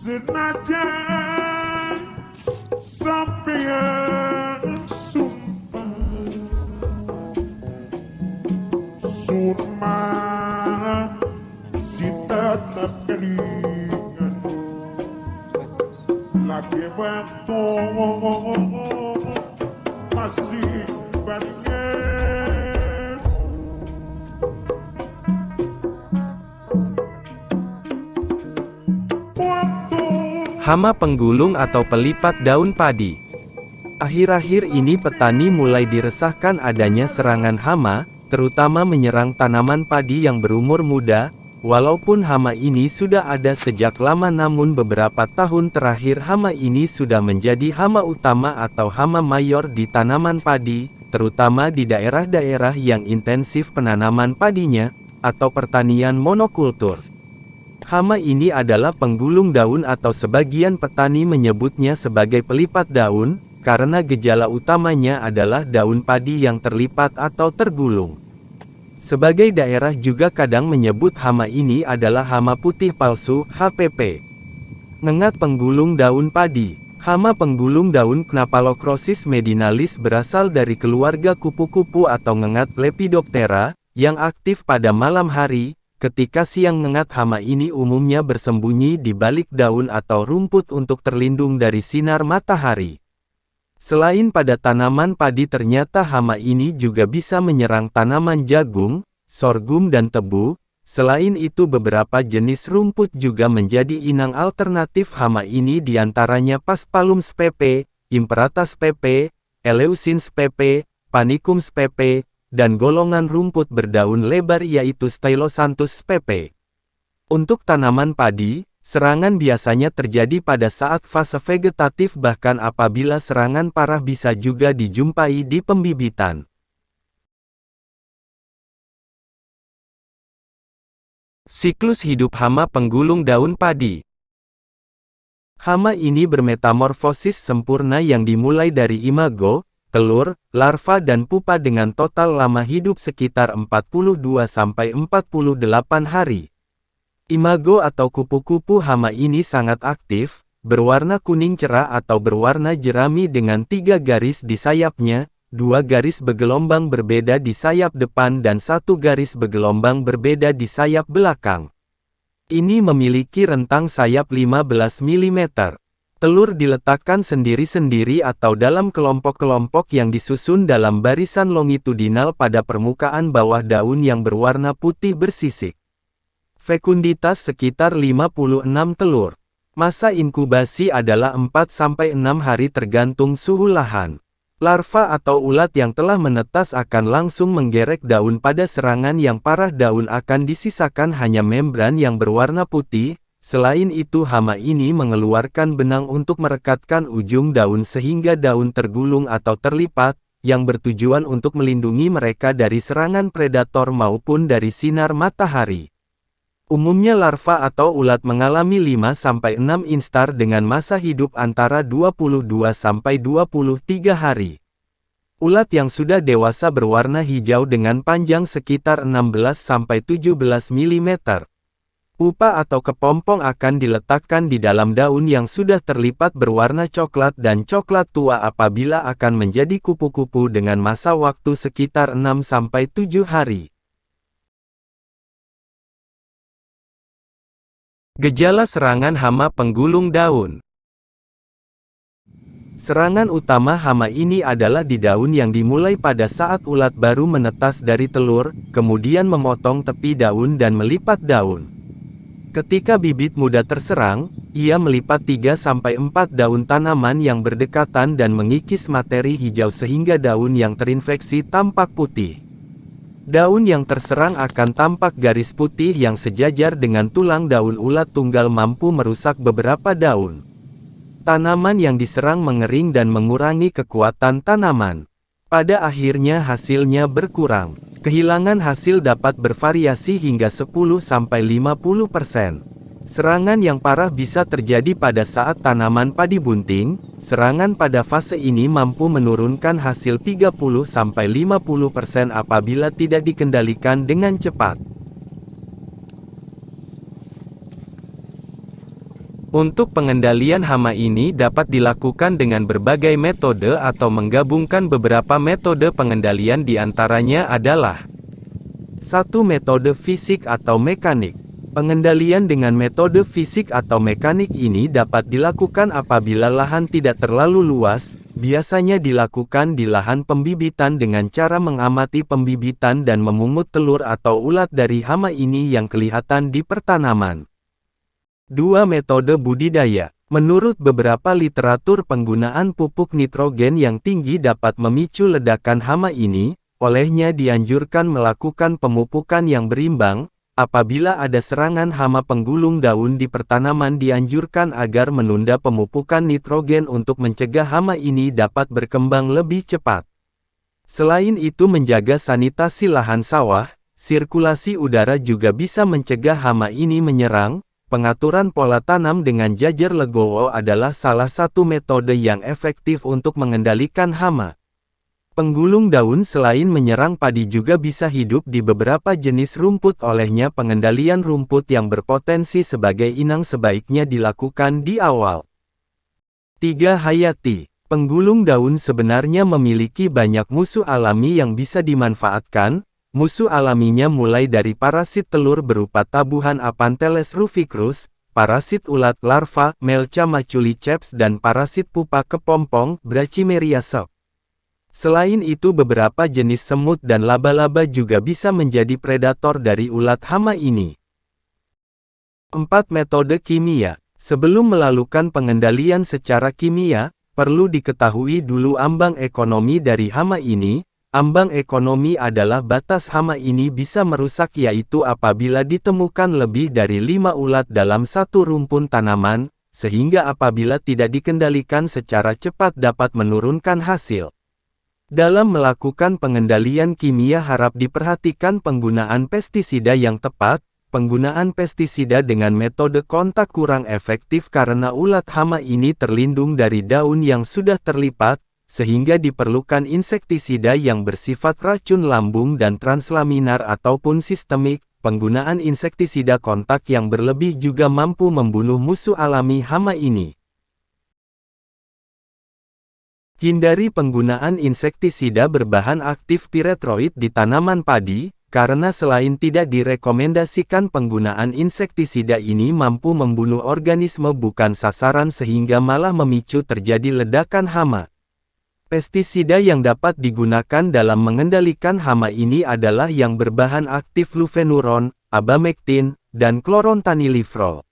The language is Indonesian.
Senajan sampeyan sumpah surma si tetap kelingan lagi bantu masih banyak waktu. Hama penggulung atau pelipat daun padi. Akhir-akhir ini petani mulai diresahkan adanya serangan hama, terutama menyerang tanaman padi yang berumur muda. Walaupun hama ini sudah ada sejak lama, namun beberapa tahun terakhir hama ini sudah menjadi hama utama atau hama mayor di tanaman padi, terutama di daerah-daerah yang intensif penanaman padinya, atau pertanian monokultur. Hama ini adalah penggulung daun atau sebagian petani menyebutnya sebagai pelipat daun, karena gejala utamanya adalah daun padi yang terlipat atau tergulung. Sebagai daerah juga kadang menyebut hama ini adalah hama putih palsu, HPP. Ngengat penggulung daun padi. Hama penggulung daun Cnapalocrosis medinalis berasal dari keluarga kupu-kupu atau ngengat Lepidoptera, yang aktif pada malam hari. Ketika siang ngengat hama ini umumnya bersembunyi di balik daun atau rumput untuk terlindung dari sinar matahari. Selain pada tanaman padi, ternyata hama ini juga bisa menyerang tanaman jagung, sorghum dan tebu. Selain itu beberapa jenis rumput juga menjadi inang alternatif hama ini, diantaranya Paspalum spp, Imperata spp, Eleusins spp, Panicum spp, dan golongan rumput berdaun lebar yaitu Stylosanthus spp. Untuk tanaman padi, serangan biasanya terjadi pada saat fase vegetatif, bahkan apabila serangan parah bisa juga dijumpai di pembibitan. Siklus hidup hama penggulung daun padi. Hama ini bermetamorfosis sempurna yang dimulai dari imago, telur, larva dan pupa dengan total lama hidup sekitar 42–48 hari. Imago atau kupu-kupu hama ini sangat aktif, berwarna kuning cerah atau berwarna jerami dengan 3 garis di sayapnya, 2 garis bergelombang berbeda di sayap depan dan 1 garis bergelombang berbeda di sayap belakang. Ini memiliki rentang sayap 15 mm. Telur diletakkan sendiri-sendiri atau dalam kelompok-kelompok yang disusun dalam barisan longitudinal pada permukaan bawah daun yang berwarna putih bersisik. Fekunditas sekitar 56 telur. Masa inkubasi adalah 4–6 hari tergantung suhu lahan. Larva atau ulat yang telah menetas akan langsung menggerek daun. Pada serangan yang parah daun akan disisakan hanya membran yang berwarna putih. Selain itu hama ini mengeluarkan benang untuk merekatkan ujung daun sehingga daun tergulung atau terlipat, yang bertujuan untuk melindungi mereka dari serangan predator maupun dari sinar matahari. Umumnya larva atau ulat mengalami 5–6 instar dengan masa hidup antara 22–23 hari. Ulat yang sudah dewasa berwarna hijau dengan panjang sekitar 16–17 mm. Pupa atau kepompong akan diletakkan di dalam daun yang sudah terlipat berwarna coklat dan coklat tua apabila akan menjadi kupu-kupu dengan masa waktu sekitar 6–7 hari. Gejala serangan hama penggulung daun. Serangan utama hama ini adalah di daun yang dimulai pada saat ulat baru menetas dari telur, kemudian memotong tepi daun dan melipat daun. Ketika bibit muda terserang, ia melipat 3–4 daun tanaman yang berdekatan dan mengikis materi hijau sehingga daun yang terinfeksi tampak putih. Daun yang terserang akan tampak garis putih yang sejajar dengan tulang daun. Ulat tunggal mampu merusak beberapa daun. Tanaman yang diserang mengering dan mengurangi kekuatan tanaman. Pada akhirnya hasilnya berkurang. Kehilangan hasil dapat bervariasi hingga 10–50%. Serangan yang parah bisa terjadi pada saat tanaman padi bunting. Serangan pada fase ini mampu menurunkan hasil 30–50% apabila tidak dikendalikan dengan cepat. Untuk pengendalian hama ini dapat dilakukan dengan berbagai metode atau menggabungkan beberapa metode pengendalian, di antaranya adalah 1. Metode fisik atau mekanik. Pengendalian dengan metode fisik atau mekanik ini dapat dilakukan apabila lahan tidak terlalu luas, biasanya dilakukan di lahan pembibitan dengan cara mengamati pembibitan dan memungut telur atau ulat dari hama ini yang kelihatan di pertanaman. 2. Metode budidaya. Menurut beberapa literatur, penggunaan pupuk nitrogen yang tinggi dapat memicu ledakan hama ini, olehnya dianjurkan melakukan pemupukan yang berimbang. Apabila ada serangan hama penggulung daun di pertanaman, dianjurkan agar menunda pemupukan nitrogen untuk mencegah hama ini dapat berkembang lebih cepat. Selain itu, menjaga sanitasi lahan sawah, sirkulasi udara juga bisa mencegah hama ini menyerang. Pengaturan pola tanam dengan jajar legowo adalah salah satu metode yang efektif untuk mengendalikan hama. Penggulung daun selain menyerang padi juga bisa hidup di beberapa jenis rumput, olehnya pengendalian rumput yang berpotensi sebagai inang sebaiknya dilakukan di awal. 3. Hayati. Penggulung daun sebenarnya memiliki banyak musuh alami yang bisa dimanfaatkan. Musuh alaminya mulai dari parasit telur berupa tabuhan Aphanteles ruficus, parasit ulat larva Melcha maculiceps, dan parasit pupa kepompong Brachymeria sop. Selain itu, beberapa jenis semut dan laba-laba juga bisa menjadi predator dari ulat hama ini. 4. Metode kimia. Sebelum melakukan pengendalian secara kimia, perlu diketahui dulu ambang ekonomi dari hama ini. Ambang ekonomi adalah batas hama ini bisa merusak, yaitu apabila ditemukan lebih dari 5 ulat dalam satu rumpun tanaman, sehingga apabila tidak dikendalikan secara cepat dapat menurunkan hasil. Dalam melakukan pengendalian kimia harap diperhatikan penggunaan pestisida yang tepat. Penggunaan pestisida dengan metode kontak kurang efektif karena ulat hama ini terlindung dari daun yang sudah terlipat, sehingga diperlukan insektisida yang bersifat racun lambung dan translaminar ataupun sistemik. Penggunaan insektisida kontak yang berlebih juga mampu membunuh musuh alami hama ini. Hindari penggunaan insektisida berbahan aktif piretroid di tanaman padi, karena selain tidak direkomendasikan, penggunaan insektisida ini mampu membunuh organisme bukan sasaran sehingga malah memicu terjadi ledakan hama. Pestisida yang dapat digunakan dalam mengendalikan hama ini adalah yang berbahan aktif lufenuron, abamectin, dan klorontanilifrol.